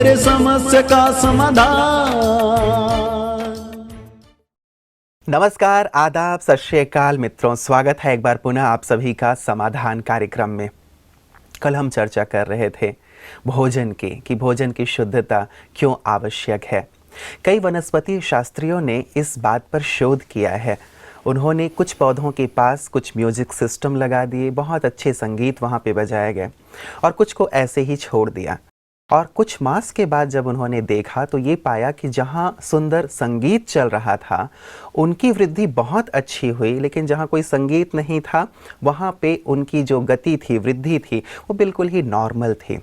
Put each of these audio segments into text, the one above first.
मेरे समस्या का समाधान। नमस्कार, आदाब, सत श्री अकाल मित्रों, स्वागत है एक बार पुनः आप सभी का समाधान कार्यक्रम में। कल हम चर्चा कर रहे थे भोजन की कि भोजन की शुद्धता क्यों आवश्यक है। कई वनस्पति शास्त्रियों ने इस बात पर शोध किया है। उन्होंने कुछ पौधों के पास कुछ म्यूजिक सिस्टम लगा दिए, बहुत अच्छे संगीत वहाँ पे बजाए गए और कुछ को ऐसे ही छोड़ दिया। और कुछ मास के बाद जब उन्होंने देखा तो ये पाया कि जहाँ सुंदर संगीत चल रहा था उनकी वृद्धि बहुत अच्छी हुई, लेकिन जहाँ कोई संगीत नहीं था वहाँ पे उनकी जो गति थी, वृद्धि थी, वो बिल्कुल ही नॉर्मल थी।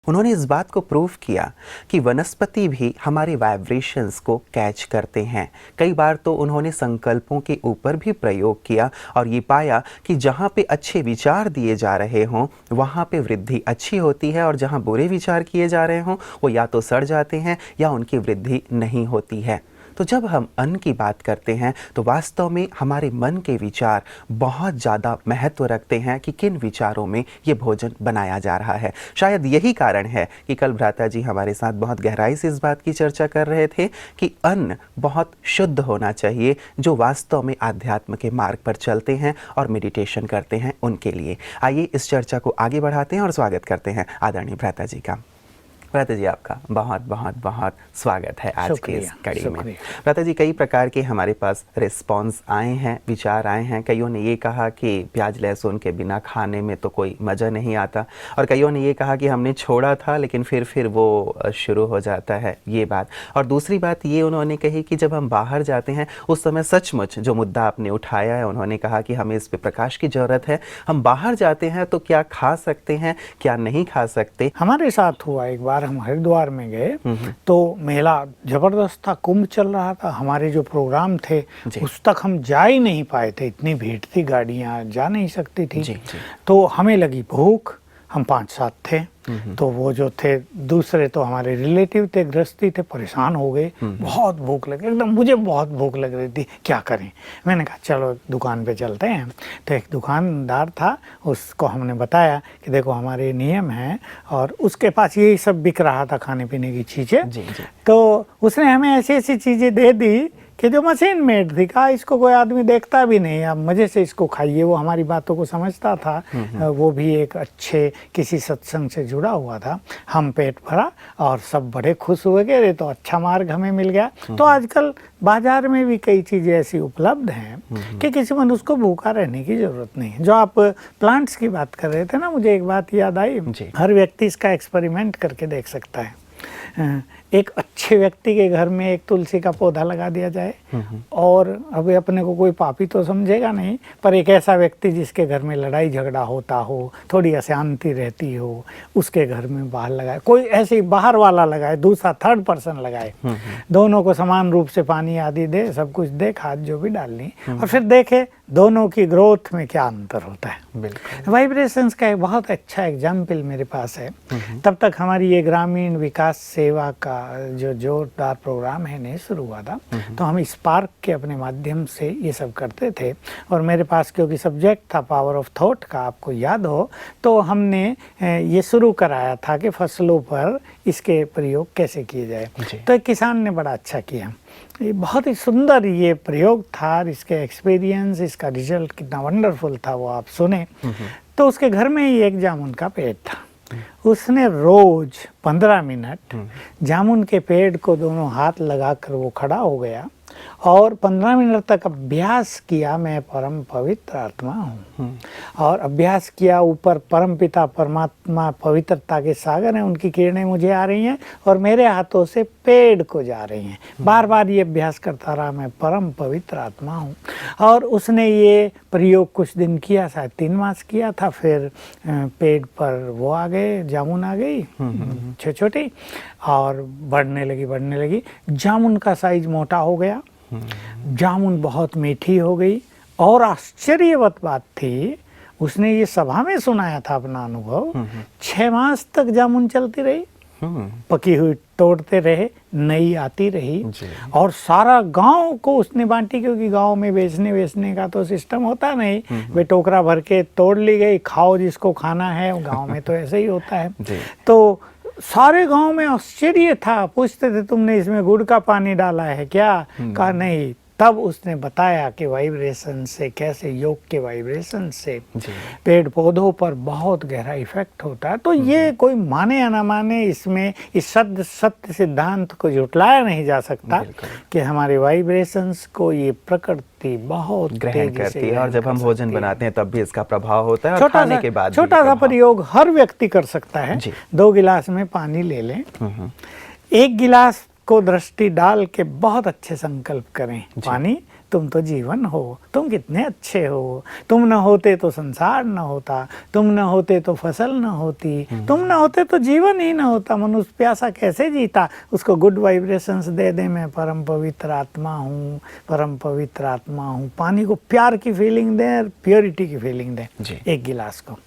उन्होंने इस बात को प्रूव किया कि वनस्पति भी हमारे वाइब्रेशंस को कैच करते हैं। कई बार तो उन्होंने संकल्पों के ऊपर भी प्रयोग किया और ये पाया कि जहाँ पे अच्छे विचार दिए जा रहे हों वहाँ पे वृद्धि अच्छी होती है और जहाँ बुरे विचार किए जा रहे हों वो या तो सड़ जाते हैं या उनकी वृद्धि नहीं होती है। तो जब हम अन्न की बात करते हैं तो वास्तव में हमारे मन के विचार बहुत ज़्यादा महत्व रखते हैं कि किन विचारों में ये भोजन बनाया जा रहा है। शायद यही कारण है कि कल भ्राता जी हमारे साथ बहुत गहराई से इस बात की चर्चा कर रहे थे कि अन्न बहुत शुद्ध होना चाहिए, जो वास्तव में आध्यात्म के मार्ग पर चलते हैं और मेडिटेशन करते हैं उनके लिए। आइए इस चर्चा को आगे बढ़ाते हैं और स्वागत करते हैं आदरणीय भ्राता जी का। भ्राता जी, आपका बहुत बहुत बहुत स्वागत है आज के इस कड़ी में। भ्राता जी, कई प्रकार के हमारे पास रिस्पॉन्स आए हैं, विचार आए हैं। कईयों ने ये कहा कि प्याज लहसुन के बिना खाने में तो कोई मज़ा नहीं आता, और कईयों ने ये कहा कि हमने छोड़ा था लेकिन फिर वो शुरू हो जाता है ये बात। और दूसरी बात ये उन्होंने कही कि जब हम बाहर जाते हैं उस समय सचमुच जो मुद्दा आपने उठाया है, उन्होंने कहा कि हमें इस पर प्रकाश की ज़रूरत है। हम बाहर जाते हैं तो क्या खा सकते हैं, क्या नहीं खा सकते। हमारे साथ हुआ एक बार, हम हरिद्वार में गए तो मेला जबरदस्त था, कुंभ चल रहा था। हमारे जो प्रोग्राम थे उस तक हम जा ही नहीं पाए थे, इतनी भीड़ थी, गाड़ियां जा नहीं सकती थी। तो हमें लगी भूख, हम 5-7 थे। तो वो जो थे दूसरे तो हमारे रिलेटिव थे, गृहस्थी थे, परेशान हो गए, बहुत भूख लग रही, एकदम मुझे बहुत भूख लग रही थी, क्या करें। मैंने कहा चलो दुकान पे चलते हैं। तो एक दुकानदार था, उसको हमने बताया कि देखो हमारे नियम हैं, और उसके पास यही सब बिक रहा था, खाने पीने की चीज़ें। तो उसने हमें ऐसी ऐसी चीज़ें दे दी कि जो मशीन मेड थी। कहा इसको कोई आदमी देखता भी नहीं, आप मज़े से इसको खाइए। वो हमारी बातों को समझता था, वो भी एक अच्छे किसी सत्संग से जुड़ा हुआ था। हम पेट भरा और सब बड़े खुश हुए कि तो अच्छा मार्ग हमें मिल गया। तो आजकल बाजार में भी कई चीज़ें ऐसी उपलब्ध हैं कि किसी मनुष्य को भूखा रहने की ज़रूरत नहीं है। जो आप प्लांट्स की बात कर रहे थे ना, मुझे एक बात याद आई। हर व्यक्ति इसका एक्सपेरिमेंट करके देख सकता है। एक अच्छे व्यक्ति के घर में एक तुलसी का पौधा लगा दिया जाए, और अभी अपने को कोई पापी तो समझेगा नहीं, पर एक ऐसा व्यक्ति जिसके घर में लड़ाई झगड़ा होता हो, थोड़ी अशांति रहती हो, उसके घर में बाहर लगाए, कोई ऐसे बाहर वाला लगाए, दूसरा थर्ड पर्सन लगाए, दोनों को समान रूप से पानी आदि दे, सब कुछ दे, खाद जो भी डालनी, और फिर देखे दोनों की ग्रोथ में क्या अंतर होता है। वाइब्रेशंस का एक बहुत अच्छा एग्जाम्पल मेरे पास है। तब तक हमारी ये ग्रामीण विकास सेवा का जो जोरदार प्रोग्राम है नहीं शुरू हुआ था, तो हम स्पार्क के अपने माध्यम से ये सब करते थे। और मेरे पास क्योंकि सब्जेक्ट था पावर ऑफ थॉट का, आपको याद हो, तो हमने ये शुरू कराया था कि फसलों पर इसके प्रयोग कैसे किए जाए। तो एक किसान ने बड़ा अच्छा किया, ये बहुत ही सुंदर ये प्रयोग था, इसके एक्सपीरियंस, इसका रिजल्ट कितना वंडरफुल था वो आप सुने। तो उसके घर में ही एक जामुन का पेड़ था। उसने रोज 15 मिनट जामुन के पेड़ को दोनों हाथ लगाकर वो खड़ा हो गया और 15 मिनट तक अभ्यास किया, मैं परम पवित्र आत्मा हूँ। और अभ्यास किया, ऊपर परम पिता परमात्मा पवित्रता के सागर हैं, उनकी किरणें मुझे आ रही हैं और मेरे हाथों से पेड़ को जा रही हैं। बार बार ये अभ्यास करता रहा, मैं परम पवित्र आत्मा हूँ। और उसने ये प्रयोग कुछ दिन किया, शायद 3 मास किया था। फिर पेड़ पर वो आ गए, जामुन आ गई छोटी छोटी, और बढ़ने लगी। जामुन का साइज मोटा हो गया, जामुन बहुत मीठी हो गई। और आश्चर्यवत बात थी, उसने ये सभा में सुनाया था अपना अनुभव। 6 मास तक जामुन चलती रही, पकी हुई तोड़ते रहे, नई आती रही, और सारा गांव को उसने बांटी, क्योंकि गांव में बेचने का तो सिस्टम होता नहीं। वे टोकरा भर के तोड़ ली गई, खाओ जिसको खाना है, गांव में तो ऐसे ही होता है। तो सारे गांव में आश्चर्य था, पूछते थे तुमने इसमें गुड़ का पानी डाला है क्या? कहा नहीं। तब उसने बताया कि वाइब्रेशन से कैसे, योग के वाइब्रेशन से पेड़ पौधों पर बहुत गहरा इफेक्ट होता है। तो ये कोई माने या ना माने, इसमें इस सत्य सिद्धांत को झुटलाया नहीं जा सकता कि हमारे वाइब्रेशंस को ये प्रकृति बहुत ग्रहण करती है, और जब हम भोजन बनाते हैं तब भी इसका प्रभाव होता है, और खाने के बाद छोटा सा प्रयोग हर व्यक्ति कर सकता है। 2 गिलास में पानी ले लें, 1 गिलास को दृष्टि डाल के बहुत अच्छे संकल्प करें, पानी तुम तो जीवन हो, तुम कितने अच्छे हो, तुम न होते तो संसार न होता, तुम न होते तो फसल न होती, तुम न होते तो जीवन ही न होता, मनुष्य प्यासा कैसे जीता। उसको गुड वाइब्रेशंस दे दे, मैं परम पवित्र आत्मा हूँ, परम पवित्र आत्मा हूँ। पानी को प्यार की फीलिंग दें, प्योरिटी की फीलिंग दें 1 गिलास को।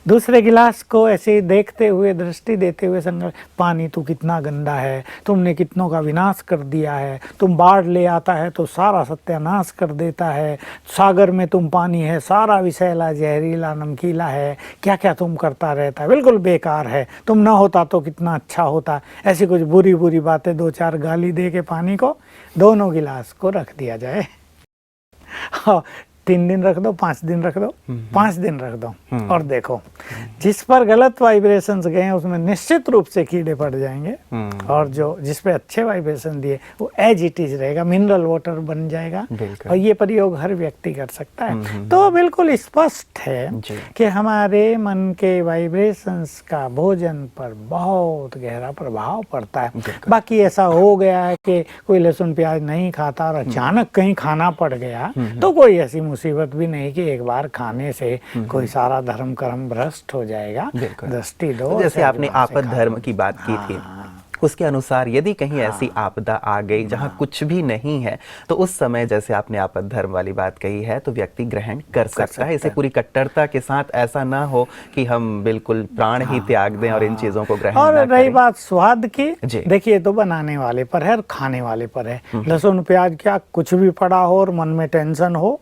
दूसरे गिलास को ऐसे देखते हुए, दृष्टि देते हुए संकल्प, पानी तू कितना गंदा है, तुमने कितनों का विनाश कर दिया है, तुम बाढ़ ले आता है तो सारा सत्यानाश कर देता है, सागर में तुम पानी है, सारा विषैला जहरीला नमकीला है, क्या क्या तुम करता रहता है, बिल्कुल बेकार है, तुम ना होता तो कितना अच्छा होता। ऐसी कुछ बुरी बुरी बातें 2-4 गाली दे के पानी को दोनों गिलास को रख दिया जाए। 3 दिन रख दो, 5 दिन रख दो, 5 दिन रख दो, और देखो जिस पर गलत वाइब्रेशंस गए हैं उसमें निश्चित रूप से कीड़े पड़ जाएंगे, और जो जिस पे अच्छे वाइब्रेशन दिए वो एज इट इज रहेगा, मिनरल वाटर बन जाएगा। और ये प्रयोग हर व्यक्ति कर सकता है। तो बिल्कुल स्पष्ट है कि हमारे मन के वाइब्रेशंस का भोजन पर बहुत गहरा प्रभाव पड़ता है। बाकी ऐसा हो गया है कि कोई लहसुन प्याज नहीं खाता और अचानक कहीं खाना पड़ गया तो कोई ऐसी मुसीबत भी नहीं कि एक बार खाने से कोई सारा धर्म कर्म भ्रष्ट हो जाएगा। दृष्टि दो, जैसे आपने आपद धर्म की बात की थी, उसके अनुसार यदि कहीं ऐसी आपदा आ गई जहां कुछ भी नहीं है, तो उस समय जैसे आपने आपद धर्म वाली बात कही है, तो व्यक्ति ग्रहण कर सकता है। इसे पूरी कट्टरता के साथ ऐसा ना हो कि हम बिल्कुल प्राण ही त्याग दें और इन चीजों को ग्रहण और ना रही करें। बात स्वाद की, देखिए तो बनाने वाले पर है और खाने वाले पर है। लहसुन प्याज क्या कुछ भी पड़ा हो और मन में टेंशन हो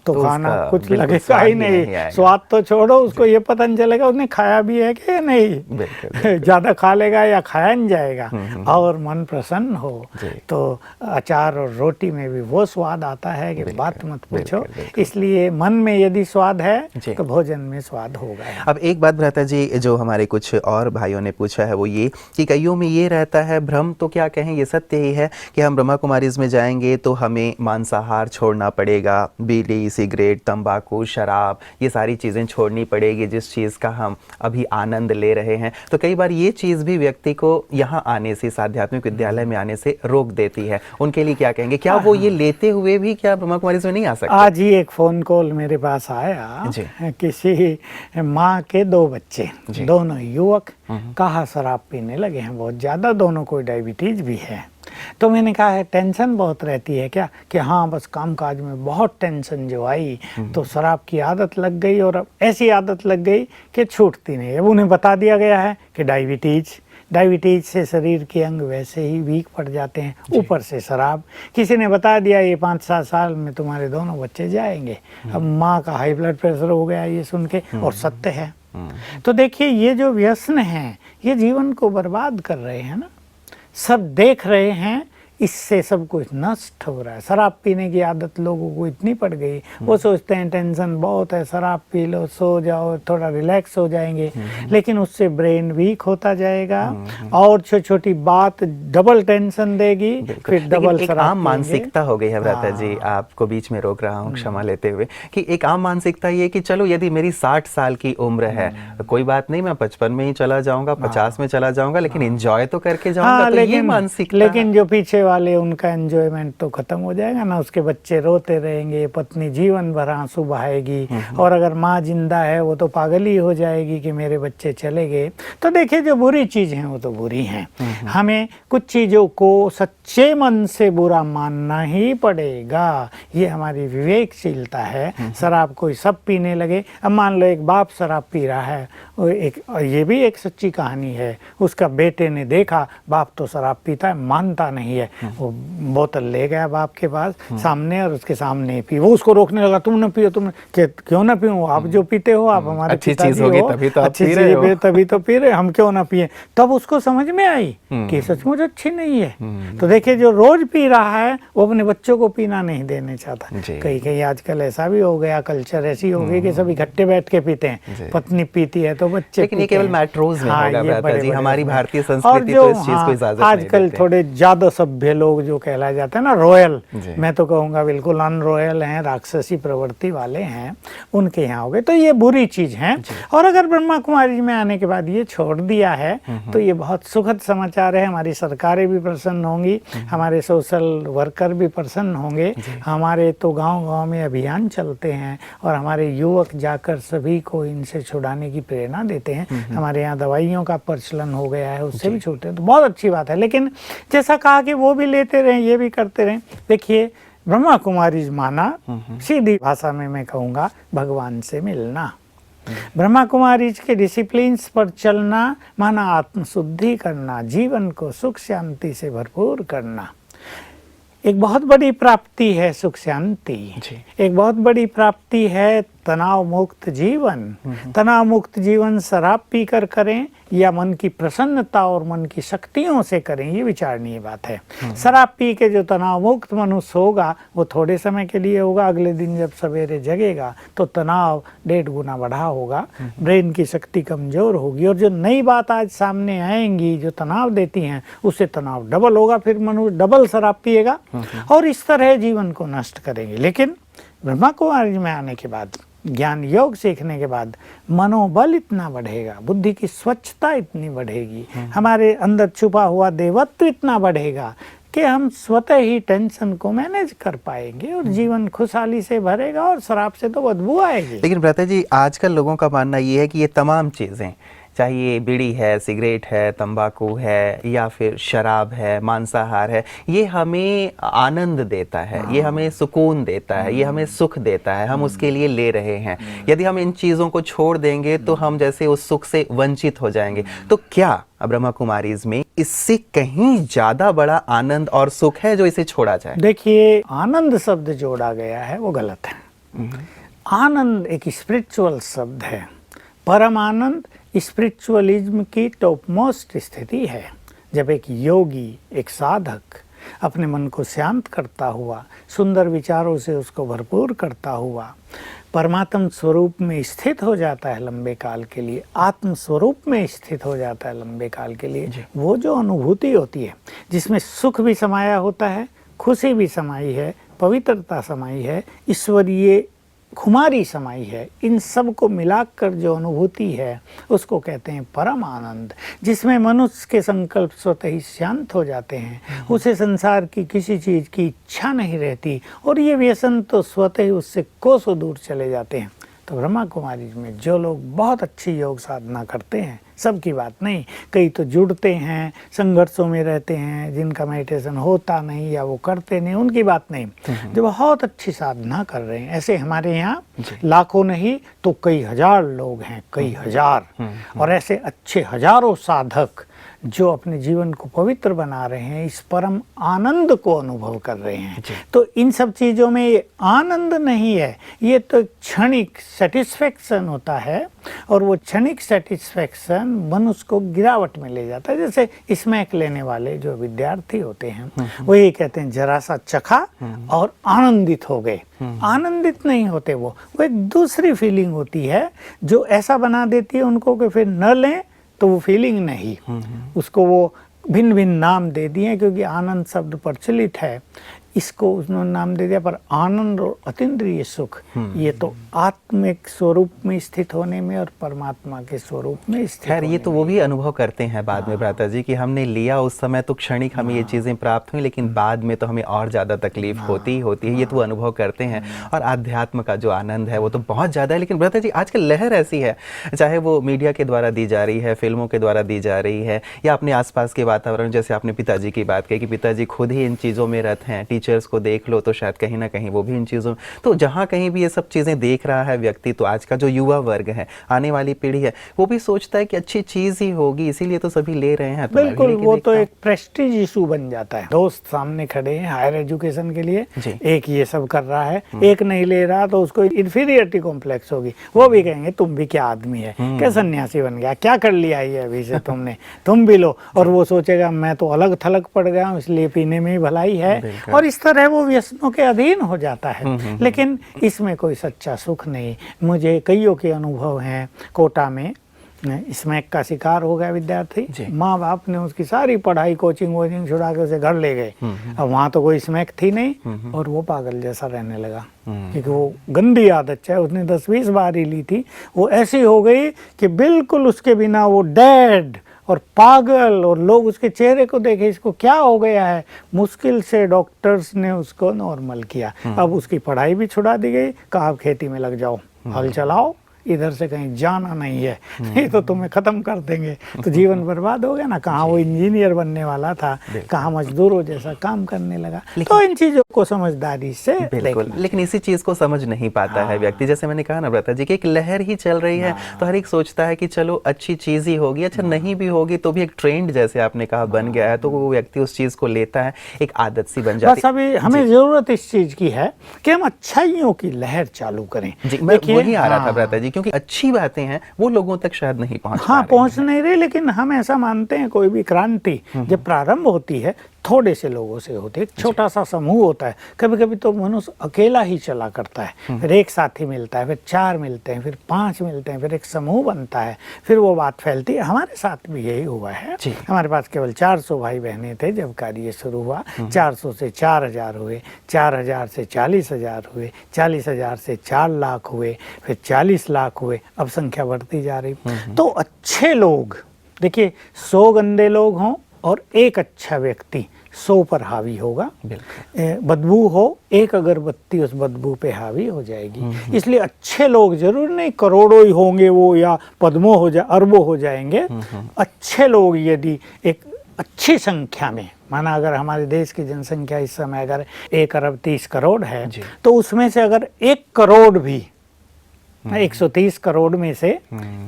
तो खाना कुछ लगेगा ही नहीं। स्वाद तो छोड़ो, उसको ये पता नहीं चलेगा उसने खाया भी है कि नहीं। ज्यादा खा लेगा या खाया नहीं जाएगा, और मन प्रसन्न हो तो अचार और रोटी में भी वो स्वाद आता है कि बात मत पूछो। इसलिए मन में यदि स्वाद है तो भोजन में स्वाद होगा। अब एक बात भ्राता जी, जो हमारे कुछ और भाइयों ने पूछा है वो ये कि कईयों में ये रहता है भ्रम, तो क्या कहें, ये सत्य ही है कि हम ब्रह्मा कुमारीज में जाएंगे तो हमें मांसाहार छोड़ना पड़ेगा, बीड़ी, सिगरेट, तंबाकू, शराब, ये सारी चीज़ें छोड़नी पड़ेगी जिस चीज़ का हम अभी आनंद ले रहे हैं। तो कई बार ये चीज़ भी व्यक्ति को यहाँ आने से, इस आध्यात्मिक विद्यालय में आने से रोक देती है। उनके लिए क्या कहेंगे? क्या वो ये लेते हुए भी क्या ब्रह्मा कुमारी में नहीं आ सकते? आज ही एक फ़ोन कॉल मेरे पास आया, किसी माँ के 2 बच्चे, दोनों युवक, कहा शराब पीने लगे हैं बहुत ज़्यादा, दोनों को डायबिटीज़ भी है। तो मैंने कहा है टेंशन बहुत रहती है क्या? कि हाँ बस कामकाज में बहुत टेंशन जो आई तो शराब की आदत लग गई, और अब ऐसी आदत लग गई कि छूटती नहीं। अब उन्हें बता दिया गया है कि डायबिटीज से शरीर के अंग वैसे ही वीक पड़ जाते हैं, ऊपर से शराब। किसी ने बता दिया ये 5-7 साल में तुम्हारे दोनों बच्चे जाएंगे। अब माँ का हाई ब्लड प्रेशर हो गया ये सुन के, और सत्य है। तो देखिए ये जो व्यसन है ये जीवन को बर्बाद कर रहे हैं ना, सब देख रहे हैं, इससे सब कुछ नष्ट हो रहा है। शराब पीने की आदत लोगों को इतनी पड़ गई, वो सोचते हैं टेंशन बहुत है, शराब पी लो, सो जाओ, थोड़ा रिलैक्स हो जाएंगे, लेकिन उससे ब्रेन वीक होता जाएगा और छोटी छोटी बात डबल टेंशन देगी, फिर डबल एक आम मानसिकता हो गई है भ्राता जी, आपको बीच में रोक रहा हूँ क्षमा लेते हुए, कि एक आम मानसिकता ये कि चलो यदि मेरी 60 साल की उम्र है तो कोई बात नहीं, मैं 55 में ही चला जाऊंगा, 50 में चला जाऊंगा, लेकिन एंजॉय तो करके जाऊंगा। तो ये मानसिकता, लेकिन जो पीछे वाले उनका एंजॉयमेंट तो खत्म हो जाएगा ना, उसके बच्चे रोते रहेंगे, पत्नी जीवन भर आंसू बहाएगी, और अगर माँ जिंदा है वो तो पागल ही हो जाएगी कि मेरे बच्चे चले गए। तो देखिए जो बुरी चीज़ हैं वो तो बुरी हैं, हमें कुछ चीज़ों को सच्चे मन से बुरा मानना ही पड़ेगा, ये हमारी विवेकशीलता है। शराब कोई सब पीने लगे, अब मान लो एक बाप शराब पी रहा है, ये भी एक सच्ची कहानी है, उसका बेटे ने देखा बाप तो शराब पीता है, मानता नहीं है, वो बोतल ले गया बाप के पास सामने और उसके सामने पी। वो उसको रोकने लगा, तुम न पियो, तुम क्यों ना पीऊं, आप जो पीते हो, आप हमारे अच्छी चीज होगी तभी तो आप पी रहे हो, तभी तो पी रहे, हम क्यों ना पिए। तब उसको समझ में आई कि सचमुच अच्छी नहीं है। तो देखिए जो रोज पी रहा है वो अपने बच्चों को पीना नहीं देना चाहता। कहीं कहीं आजकल ऐसा भी हो गया, कल्चर ऐसी हो गई कि सब इकट्ठे बैठ के पीते हैं, पत्नी पीती है तो बच्चे, लेकिन ये केवल मेट्रोज में होगा भ्राता जी, हमारी भारतीय और संस्कृति जो तो इस चीज को इजाजत नहीं आजकल देते। थोड़े ज्यादा सभ्य लोग जो कहलाए जाते हैं ना, रॉयल, मैं तो कहूँगा बिल्कुल अनरॉयल हैं, राक्षसी प्रवृत्ति वाले हैं, उनके यहाँ हो गए। तो ये बुरी चीज है। और अगर ब्रह्मा कुमारी में आने के बाद ये छोड़ दिया है तो ये बहुत सुखद समाचार है। हमारी सरकारें भी प्रसन्न होंगी, हमारे सोशल वर्कर भी प्रसन्न होंगे, हमारे तो गांव-गांव में अभियान चलते हैं और हमारे युवक जाकर सभी को इनसे छुड़ाने की प्रेरणा देते हैं। हमारे यहाँ दवाइयों का प्रचलन हो गया है, उससे भी छूटते हैं, तो बहुत अच्छी बात है। लेकिन जैसा कहा कि वो भी लेते रहें, ये भी करते रहें। देखिए ब्रह्मा कुमारी माना सीधी भाषा में मैं कहूँगा भगवान से मिलना। ब्रह्मा कुमारी के डिसिप्लिन्स पर चलना माना आत्मशुद्धि करना, जीवन को सुख शांति से भरपूर करना। एक बहुत बड़ी प्राप्ति है सुख शांति, एक बहुत बड़ी प्राप्ति है तनाव मुक्त जीवन। तनाव मुक्त जीवन शराब पीकर करें या मन की प्रसन्नता और मन की शक्तियों से करें, ये विचारणीय बात है। शराब पी के जो तनाव मुक्त मनुष्य होगा वो थोड़े समय के लिए होगा, अगले दिन जब सवेरे जगेगा तो तनाव 1.5 गुना बढ़ा होगा, ब्रेन की शक्ति कमजोर होगी और जो नई बात आज सामने आएंगी जो तनाव देती हैं उससे तनाव डबल होगा, फिर मनुष्य डबल शराब पिएगा और इस तरह जीवन को नष्ट करेंगे। लेकिन ब्रह्मा कुमारी में आने के बाद, ज्ञान योग सीखने के बाद मनोबल इतना बढ़ेगा, बुद्धि की स्वच्छता इतनी बढ़ेगी, हमारे अंदर छुपा हुआ देवत्व इतना बढ़ेगा कि हम स्वतः ही टेंशन को मैनेज कर पाएंगे और जीवन खुशहाली से भरेगा और शराब से तो बदबू आएगी। लेकिन भ्राता जी आजकल लोगों का मानना ये है कि ये तमाम चीज़ें, चाहे ये बीड़ी है, सिगरेट है, तंबाकू है या फिर शराब है, मांसाहार है, ये हमें आनंद देता है, ये हमें सुकून देता है, ये हमें सुख देता है, हम उसके लिए ले रहे हैं। यदि हम इन चीज़ों को छोड़ देंगे तो हम जैसे उस सुख से वंचित हो जाएंगे। तो क्या ब्रह्मा कुमारीज में इससे कहीं ज्यादा बड़ा आनंद और सुख है जो इसे छोड़ा जाए? देखिए आनंद शब्द जोड़ा गया है वो गलत है। आनंद एक स्पिरिचुअल शब्द है। परम आनंद स्पिरिचुअलिज्म की टॉप मोस्ट स्थिति है। जब एक योगी, एक साधक अपने मन को शांत करता हुआ, सुंदर विचारों से उसको भरपूर करता हुआ परमात्म स्वरूप में स्थित हो जाता है लंबे काल के लिए, आत्म स्वरूप में स्थित हो जाता है लंबे काल के लिए, वो जो अनुभूति होती है जिसमें सुख भी समाया होता है, खुशी भी समाई है, पवित्रता समाई है, ईश्वरीय खुमारी समाई है, इन सब को मिलाकर जो अनुभूति है उसको कहते हैं परम आनंद, जिसमें मनुष्य के संकल्प स्वतः ही शांत हो जाते हैं, उसे संसार की किसी चीज़ की इच्छा नहीं रहती और ये व्यसन तो स्वतः ही उससे कोसों दूर चले जाते हैं। तो ब्रह्मा कुमारी में जो लोग बहुत अच्छी योग साधना करते हैं, सबकी बात नहीं, कई तो जुड़ते हैं, संघर्षों में रहते हैं, जिनका मेडिटेशन होता नहीं या वो करते नहीं, उनकी बात नहीं, जो बहुत अच्छी साधना कर रहे हैं, ऐसे हमारे यहाँ लाखों नहीं तो कई हजार लोग हैं, कई हजार, और ऐसे अच्छे हजारों साधक जो अपने जीवन को पवित्र बना रहे हैं, इस परम आनंद को अनुभव कर रहे हैं। तो इन सब चीज़ों में ये आनंद नहीं है, ये तो क्षणिक सेटिस्फेक्शन होता है और वो क्षणिक सेटिस्फेक्शन मनुष्य को गिरावट में ले जाता है। जैसे स्मैक लेने वाले जो विद्यार्थी होते हैं वो ये कहते हैं जरा सा चखा और आनंदित हो गए, आनंदित नहीं होते, वो एक दूसरी फीलिंग होती है जो ऐसा बना देती है उनको कि फिर न लें तो वो फीलिंग नहीं, उसको वो भिन्न भिन्न नाम दे दिए क्योंकि आनंद शब्द प्रचलित है, इसको उन्होंने नाम दे दिया। पर आनंद और अतीन्द्रिय सुख ये तो आत्मिक स्वरूप में स्थित होने में और परमात्मा के स्वरूप में स्थित खैर ये तो वो भी अनुभव करते हैं बाद में भ्राता जी कि हमने लिया उस समय तो क्षणिक हमें ये चीज़ें प्राप्त हुई, लेकिन बाद में तो हमें और ज़्यादा तकलीफ होती है, ये तो वो अनुभव करते हैं। और आध्यात्म का जो आनंद है वो तो बहुत ज़्यादा है। लेकिन भ्राता जी आजकल लहर ऐसी है, चाहे वो मीडिया के द्वारा दी जा रही है, फिल्मों के द्वारा दी जा रही है, या अपने आसपास के वातावरण, जैसे आपने पिताजी की बात कही कि पिताजी खुद ही इन चीज़ों में रत हैं, टीचर्स को देख लो तो शायद कहीं ना कहीं वो भी इन चीज़ों, तो जहाँ कहीं भी ये सब चीज़ें देख रहा है व्यक्ति, तो आज का जो युवा वर्ग है, आने वाली पीढ़ी है, वो भी सोचता है कि अच्छी चीज़ ही होगी, इसीलिए तो सभी ले रहे हैं। तो बिल्कुल, वो तो एक प्रेस्टीज इशू बन जाता है। दोस्त सामने खड़े हैं हायर एजुकेशन के लिए, एक ये सब कर रहा है, एक नहीं ले रहा, तो उसको इन्फीरियरिटी कॉम्प्लेक्स होगी। वो भी कहेंगे तुम भी क्या आदमी है, क्या सन्यासी बन गया, क्या कर लिया ये अभी से तुमने, तुम भी लो। और वो सोचेगा मैं तो अलग थलग पड़ गया हूँ, इसलिए पीने में ही भलाई है, और इस तरह वो व्यसनों के अधीन हो जाता है। लेकिन इसमें कोई सच्चा सुख नहीं। मुझे कईयों के अनुभव हैं। कोटा में स्मैक का शिकार हो गया विद्यार्थी, माँ बाप ने उसकी सारी पढ़ाई कोचिंग वोचिंग छुड़ा के उसे घर ले गए। अब वहाँ तो कोई स्मैक थी नहीं, और वो पागल जैसा रहने लगा, क्योंकि वो गंदी आदत है, उसने 10-20 बार ही ली थी। वो ऐसी हो गई कि बिल्कुल उसके बिना वो डेड और पागल, और लोग उसके चेहरे को देखे इसको क्या हो गया है। मुश्किल से डॉक्टर्स ने उसको नॉर्मल किया। अब उसकी पढ़ाई भी छुड़ा दी गई, कहा अब खेती में लग जाओ, हल चलाओ, इधर से कहीं जाना नहीं है, नहीं तो तुम्हें खत्म कर देंगे। तो जीवन बर्बाद हो गया ना। कहाँ वो इंजीनियर बनने वाला था, कहाँ मजदूरों जैसा काम करने लगा। तो इन चीजों को समझदारी से बिल्कुल, लेकिन इसी चीज को समझ नहीं पाता है व्यक्ति। जैसे मैंने कहा ना व्रता जी की एक लहर ही चल रही है, तो हर एक सोचता है कि चलो अच्छी चीज ही होगी, अच्छा नहीं भी होगी तो भी एक ट्रेंड जैसे आपने कहा बन गया है, तो वो व्यक्ति उस चीज को लेता है, एक आदत सी बन जाती है। बस अभी हमें जरूरत इस चीज की है कि हम अच्छाइयों की लहर चालू करें। जी, मैं वही आ रहा था व्रता जी, क्योंकि अच्छी बातें हैं वो लोगों तक शायद नहीं पहुंच नहीं रही। लेकिन हम ऐसा मानते हैं कोई भी क्रांति जब प्रारंभ होती है थोड़े से लोगों से होती है, एक छोटा सा समूह होता है। कभी कभी तो मनुष्य अकेला ही चला करता है, फिर एक साथी मिलता है, फिर 4 मिलते हैं, फिर 5 मिलते हैं, फिर एक समूह बनता है, फिर वो बात फैलती है। हमारे साथ भी यही हुआ है। हमारे पास केवल 400 भाई बहनें थे जब कार्य शुरू हुआ। 400 से 4000 हुए, 4000 से 40,000 हुए, 40,000 से 4 लाख हुए, फिर 40 लाख हुए, अब संख्या बढ़ती जा रही। तो अच्छे लोग, देखिए 100 गंदे लोग हों और एक अच्छा व्यक्ति 100 पर हावी होगा। बदबू हो, एक अगरबत्ती उस बदबू पे हावी हो जाएगी। इसलिए अच्छे लोग जरूर नहीं करोड़ों ही होंगे वो, या पद्मों हो जाए, अरबों हो जाएंगे। अच्छे लोग यदि एक अच्छी संख्या में, माना अगर हमारे देश की जनसंख्या इस समय अगर 1 अरब 30 करोड़ है, तो उसमें से अगर 1 करोड़ भी, 130 करोड़ में से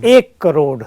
1 करोड़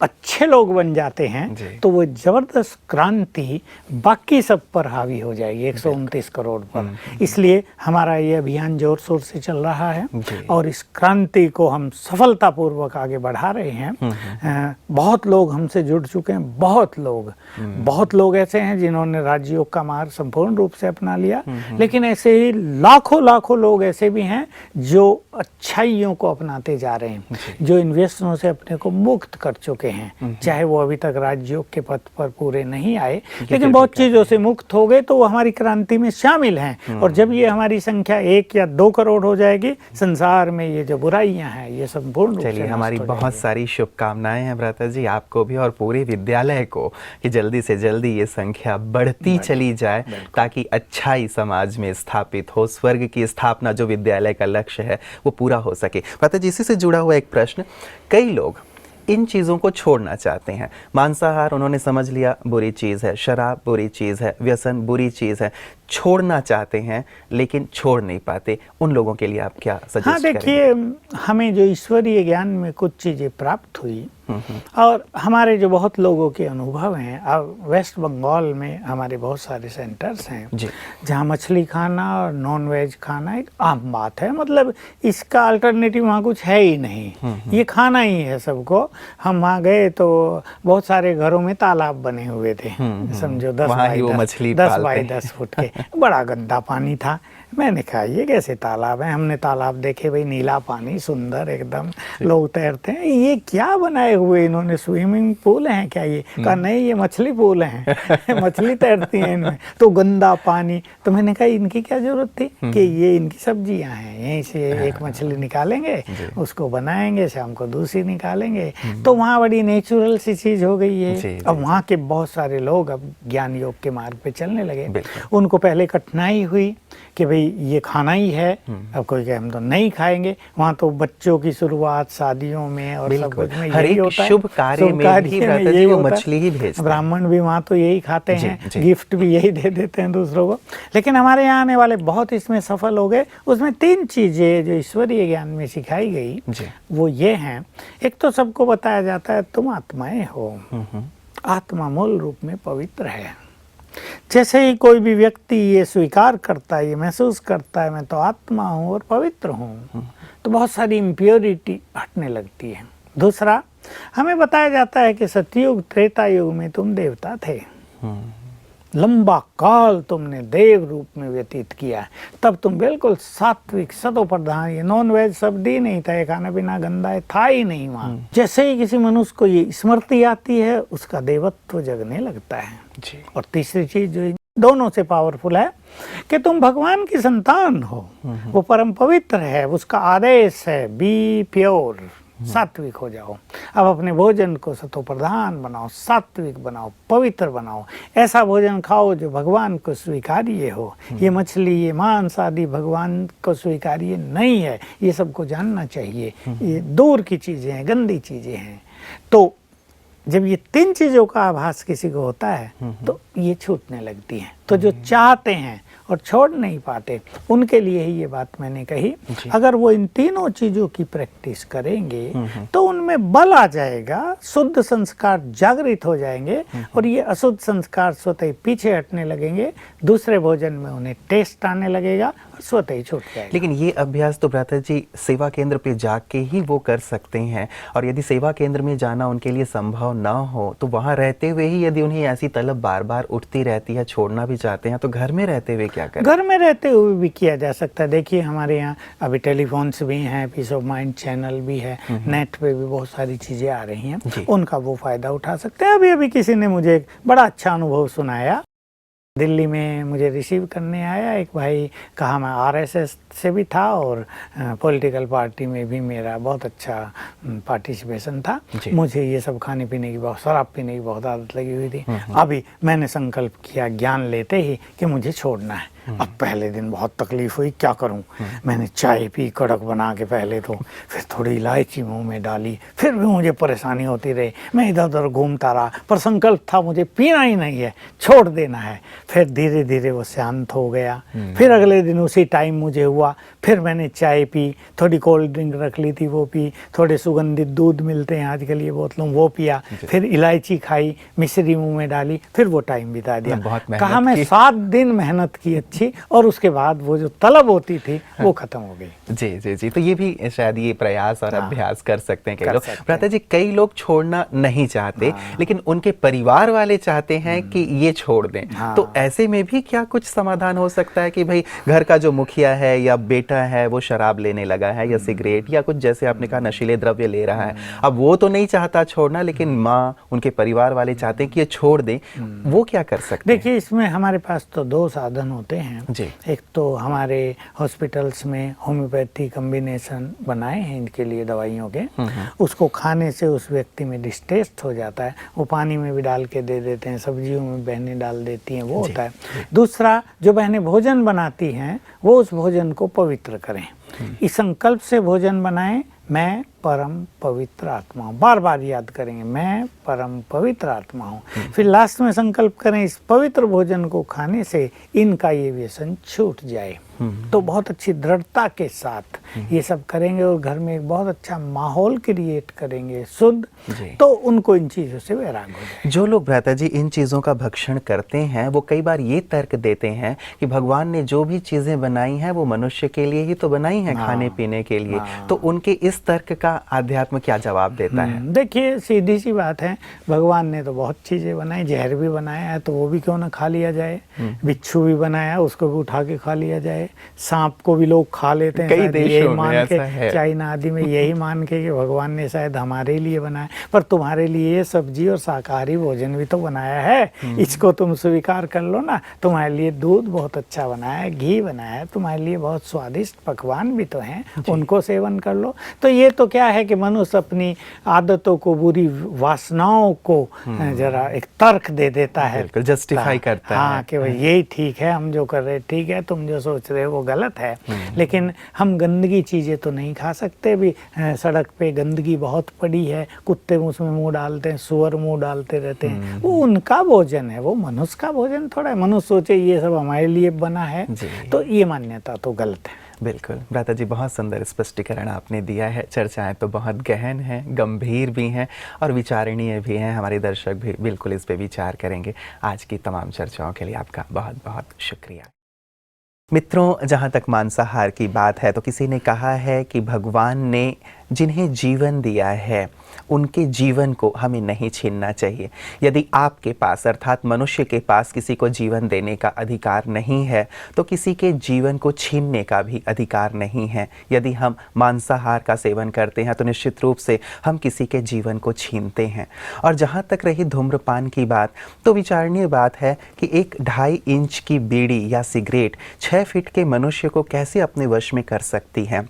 अच्छे लोग बन जाते हैं, तो वो जबरदस्त क्रांति बाकी सब पर हावी हो जाएगी, 129 करोड़ पर। इसलिए हमारा ये अभियान जोर शोर से चल रहा है, और इस क्रांति को हम सफलतापूर्वक आगे बढ़ा रहे हैं। बहुत लोग हमसे जुड़ चुके हैं, बहुत लोग ऐसे हैं जिन्होंने राजयोग का मार्ग संपूर्ण रूप से अपना लिया। लेकिन ऐसे ही लाखों लोग ऐसे भी हैं जो अच्छाइयों को अपनाते जा रहे हैं, जो इन व्यसनों से अपने को मुक्त कर चुके हैं। चाहे वो अभी तक राजयोग के पथ पर पूरे नहीं आए, लेकिन बहुत चीजों से मुक्त हो गए, तो वो हमारी क्रांति में शामिल हैं। और जब ये हमारी संख्या 1 या 2 करोड़ हो जाएगी, संसार में ये जो बुराइयां हैं ये संपूर्ण रूप से चलिए, हमारी बहुत सारी शुभकामनाएं हैं भ्राता जी, आपको भी और पूरे विद्यालय को, कि जल्दी से जल्दी ये संख्या बढ़ती चली जाए, ताकि अच्छाई समाज में स्थापित हो, स्वर्ग की स्थापना जो विद्यालय का लक्ष्य है वो पूरा हो सके। भ्राता जी, इसी से जुड़ा हुआ एक प्रश्न, कई लोग इन चीज़ों को छोड़ना चाहते हैं। मांसाहार उन्होंने समझ लिया बुरी चीज़ है, शराब बुरी चीज़ है, व्यसन बुरी चीज़ है, छोड़ना चाहते हैं लेकिन छोड़ नहीं पाते, उन लोगों के लिए आप क्या सजेस्ट करेंगे? देखिए, हमें जो ईश्वरीय ज्ञान में कुछ चीज़ें प्राप्त हुई, और हमारे जो बहुत लोगों के अनुभव हैं। अब वेस्ट बंगाल में हमारे बहुत सारे सेंटर्स हैं जहाँ मछली खाना और नॉन वेज खाना एक आम बात है। मतलब इसका अल्टरनेटिव वहाँ कुछ है ही नहीं, ये खाना ही है सबको। हम वहाँ गए तो बहुत सारे घरों में तालाब बने हुए थे, समझो 10 बाई 10 फुट के। बड़ा गंदा पानी था। मैंने कहा ये कैसे तालाब है? हमने तालाब देखे, भाई नीला पानी सुंदर एकदम, लोग तैरते हैं। ये क्या बनाए हुए इन्होंने, स्विमिंग पूल हैं क्या ये? कहा नहीं, ये मछली पूल हैं मछली तैरती हैं इनमें। तो गंदा पानी। तो मैंने कहा इनकी क्या जरूरत थी कि ये इनकी सब्जियां हैं, यहीं से एक मछली निकालेंगे, उसको बनाएंगे, शाम को दूसरी निकालेंगे। तो वहाँ बड़ी नेचुरल सी चीज हो गई है। अब वहाँ के बहुत सारे लोग अब ज्ञान योग के मार्ग पे चलने लगे। उनको पहले कठिनाई हुई कि भाई ये खाना ही है, अब कोई कहे हम तो नहीं खाएंगे। वहाँ तो बच्चों की शुरुआत शादियों में और सब कुछ में हर यही एक होता है, शुभ कार्य में भी भ्राता जी यही वो होता है। मछली ही भेजते हैं। ब्राह्मण भी वहाँ तो यही खाते जी, हैं, जी। गिफ्ट भी यही दे देते हैं दूसरों को। लेकिन हमारे यहाँ आने वाले बहुत इसमें सफल हो गए। उसमें 3 चीजें जो ईश्वरीय ज्ञान में सिखाई गई जी। वो ये हैं। एक तो सबको बताया जाता है तुम आत्माएं हो, आत्मा मूल रूप में पवित्र है। जैसे ही कोई भी व्यक्ति ये स्वीकार करता है, ये महसूस करता है मैं तो आत्मा हूँ और पवित्र हूँ, तो बहुत सारी इम्प्योरिटी हटने लगती है। दूसरा, हमें बताया जाता है कि सतयुग त्रेता युग में तुम देवता थे, लंबा काल तुमने देव रूप में व्यतीत किया है, तब तुम बिल्कुल सात्विक सतोप्रधान, ये नॉन वेज शब्द ही नहीं था, ये खाना पीना गंदा है था ही नहीं वहाँ। जैसे ही किसी मनुष्य को ये स्मृति आती है उसका देवत्व जगने लगता है जी। और तीसरी चीज जो दोनों से पावरफुल है कि तुम भगवान की संतान हो, वो परम पवित्र है, उसका आदेश है बी प्योर, सात्विक हो जाओ। अब अपने भोजन को सतोप्रधान बनाओ, सात्विक बनाओ, पवित्र बनाओ, ऐसा भोजन खाओ जो भगवान को स्वीकार्य हो। ये मछली, ये मांस आदि भगवान को स्वीकार्य नहीं है, ये सबको जानना चाहिए, ये दूर की चीजें हैं, गंदी चीजें हैं। तो जब ये 3 चीजों का आभास किसी को होता है तो ये छूटने लगती हैं। तो जो चाहते हैं और छोड़ नहीं पाते उनके लिए ही ये बात मैंने कही। अगर वो इन तीनों चीजों की प्रैक्टिस करेंगे तो उनमें बल आ जाएगा, शुद्ध संस्कार जागृत हो जाएंगे और ये अशुद्ध संस्कार स्वतः ही पीछे हटने लगेंगे, दूसरे भोजन में उन्हें टेस्ट आने लगेगा और स्वतः ही छूट जाएगा। लेकिन ये अभ्यास तो भ्राता जी सेवा केंद्र पे जाके ही वो कर सकते हैं, और यदि सेवा केंद्र में जाना उनके लिए संभव ना हो तो वहाँ रहते हुए ही यदि उन्हें ऐसी तलब बार बार उठती रहती है, छोड़ना भी चाहते हैं, तो घर में रहते हुए क्या करें? घर में रहते हुए भी किया जा सकता है। देखिए हमारे यहाँ अभी टेलीफोन्स भी हैं, पीस ऑफ माइंड चैनल भी है, नेट पे भी बहुत सारी चीज़ें आ रही हैं, उनका वो फ़ायदा उठा सकते हैं। अभी अभी किसी ने मुझे एक बड़ा अच्छा अनुभव सुनाया। दिल्ली में मुझे रिसीव करने आया एक भाई, कहा मैं आरएसएस से भी था और पॉलिटिकल पार्टी में भी मेरा बहुत अच्छा पार्टिसिपेशन था। मुझे ये सब खाने पीने की बहुत, शराब पीने की बहुत आदत लगी हुई थी। अभी मैंने संकल्प किया ज्ञान लेते ही कि मुझे छोड़ना है। अब पहले दिन बहुत तकलीफ हुई, क्या करूं? मैंने चाय पी कड़क बना के पहले तो, फिर थोड़ी इलायची मुंह में डाली, फिर भी मुझे परेशानी होती रही। मैं इधर उधर घूमता रहा, पर संकल्प था मुझे पीना ही नहीं है, छोड़ देना है। फिर धीरे धीरे वो शांत हो गया। फिर अगले दिन उसी टाइम मुझे हुआ, फिर मैंने चाय पी, थोड़ी कोल्ड ड्रिंक रख ली थी वो पी, थोड़े सुगंधित दूध मिलते हैं आजकल ये बोतलों वो पिया, फिर इलायची खाई, मिश्री मुंह में डाली, फिर वो टाइम बिता दिया। कहा मैं 7 दिन मेहनत की अच्छी, और उसके बाद वो जो तलब होती थी वो खत्म हो गई। जी जी जी। तो ये भी शायद ये प्रयास और अभ्यास कर सकते हैं कई लोग। भ्राता जी कई लोग छोड़ना नहीं चाहते, लेकिन उनके परिवार वाले चाहते हैं कि ये छोड़ दें, तो ऐसे में भी क्या कुछ समाधान हो सकता है कि भाई घर का जो मुखिया है या बेटा है वो शराब लेने लगा है या सिगरेट या कुछ जैसे आपने कहा नशीले द्रव्य ले रहा है, अब वो तो नहीं चाहता छोड़ना, लेकिन माँ उनके परिवार वाले चाहते हैं कि ये छोड़ दें, वो क्या कर सकते हैं? देखिए इसमें हमारे पास तो 2 साधन होते हैं जी। एक तो हमारे हॉस्पिटल्स में होम्योपैथी कॉम्बिनेशन बनाए हैं इनके लिए दवाइयों के, उसको खाने से उस व्यक्ति में डिस्टेस्ट हो जाता है, वो पानी में भी डाल के दे देते हैं, सब्जियों में बहनें डाल देती हैं, वो होता है। दूसरा, जो बहनें भोजन बनाती हैं वो उस भोजन को पवित्र करें, इस संकल्प से भोजन बनाएं, मैं परम पवित्र आत्मा हूँ, बार बार याद करेंगे मैं परम पवित्र आत्मा हूँ। फिर लास्ट में संकल्प करें इस पवित्र भोजन को खाने से इनका ये व्यसन छूट जाए। तो बहुत अच्छी दृढ़ता के साथ ये सब करेंगे और घर में एक बहुत अच्छा माहौल क्रिएट करेंगे शुद्ध, तो उनको इन चीज़ों से वैराग हो जाए। जो लोग भ्राता जी इन चीज़ों का भक्षण करते हैं वो कई बार ये तर्क देते हैं कि भगवान ने जो भी चीज़ें बनाई हैं वो मनुष्य के लिए ही तो बनाई हैं, खाने पीने के लिए, तो उनके इस तर्क का आध्यात्म क्या जवाब देता है? देखिए सीधी सी बात है, भगवान ने तो बहुत चीज़ें बनाई, जहर भी बनाया है तो वो भी क्यों ना खा लिया जाए, बिच्छू भी बनाया उसको भी उठा के खा लिया जाए, है। सांप को भी लोग खा लेते हैं, कई शायद देशों यही में मान ऐसा के, है। चाइना आदि में यही मान के कि भगवान ने शायद हमारे लिए बनाया, पर तुम्हारे लिए ये सब्जी और शाकाहारी भोजन भी तो बनाया है, इसको तुम स्वीकार कर लो ना। तुम्हारे लिए दूध बहुत अच्छा बनाया है, घी बनाया है, तुम्हारे लिए बहुत स्वादिष्ट पकवान भी तो हैं, उनको सेवन कर लो। तो ये तो क्या है कि मनुष्य अपनी आदतों को, बुरी वासनाओं को जरा एक तर्क दे देता है, बिल्कुल जस्टिफाई करता है। हाँ, कि भाई यही ठीक है, हम जो कर रहे ठीक है, तुम जो सोच रहे हो वो गलत है। लेकिन हम गंदगी चीज़ें तो नहीं खा सकते भी। सड़क पे गंदगी बहुत पड़ी है, कुत्ते उसमें मुंह डालते हैं, सुअर मुंह डालते रहते हैं, वो उनका भोजन है, वो मनुष्य का भोजन थोड़ा है। मनुष्य सोचे ये सब हमारे लिए बना है, तो ये मान्यता तो गलत है। बिल्कुल भ्राता जी, बहुत सुंदर स्पष्टीकरण आपने दिया है। चर्चाएं तो बहुत गहन हैं, गंभीर भी हैं और विचारणीय भी हैं। हमारे दर्शक भी बिल्कुल इस पे विचार करेंगे। आज की तमाम चर्चाओं के लिए आपका बहुत बहुत शुक्रिया। मित्रों, जहाँ तक मांसाहार की बात है तो किसी ने कहा है कि भगवान ने जिन्हें जीवन दिया है उनके जीवन को हमें नहीं छीनना चाहिए। यदि आपके पास अर्थात मनुष्य के पास किसी को जीवन देने का अधिकार नहीं है तो किसी के जीवन को छीनने का भी अधिकार नहीं है। यदि हम मांसाहार का सेवन करते हैं तो निश्चित रूप से हम किसी के जीवन को छीनते हैं। और जहाँ तक रही धूम्रपान की बात, तो विचारणीय बात है कि एक 2.5 इंच की बीड़ी या सिगरेट 6 फीट के मनुष्य को कैसे अपने वश में कर सकती है।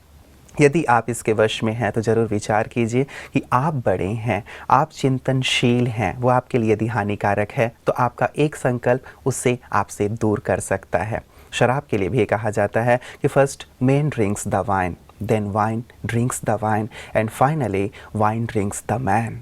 यदि आप इसके वश में हैं तो ज़रूर विचार कीजिए कि आप बड़े हैं, आप चिंतनशील हैं, वो आपके लिए यदि हानिकारक है तो आपका एक संकल्प उससे आपसे दूर कर सकता है। शराब के लिए भी ये कहा जाता है कि first man drinks the wine, then wine drinks the wine and finally wine drinks the man.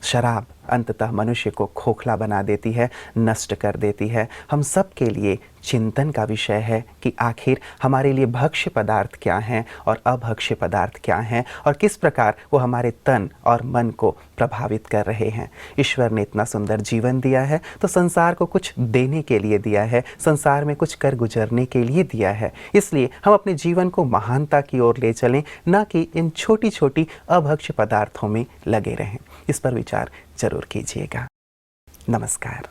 शराब अंततः मनुष्य को खोखला बना देती है, नष्ट कर देती है। हम सब के लिए चिंतन का विषय है कि आखिर हमारे लिए भक्ष्य पदार्थ क्या हैं और अभक्ष्य पदार्थ क्या हैं और किस प्रकार वो हमारे तन और मन को प्रभावित कर रहे हैं। ईश्वर ने इतना सुंदर जीवन दिया है तो संसार को कुछ देने के लिए दिया है, संसार में कुछ कर गुजरने के लिए दिया है। इसलिए हम अपने जीवन को महानता की ओर ले चलें, ना कि इन छोटी छोटी अभक्ष्य पदार्थों में लगे रहें। इस पर विचार जरूर कीजिएगा। नमस्कार।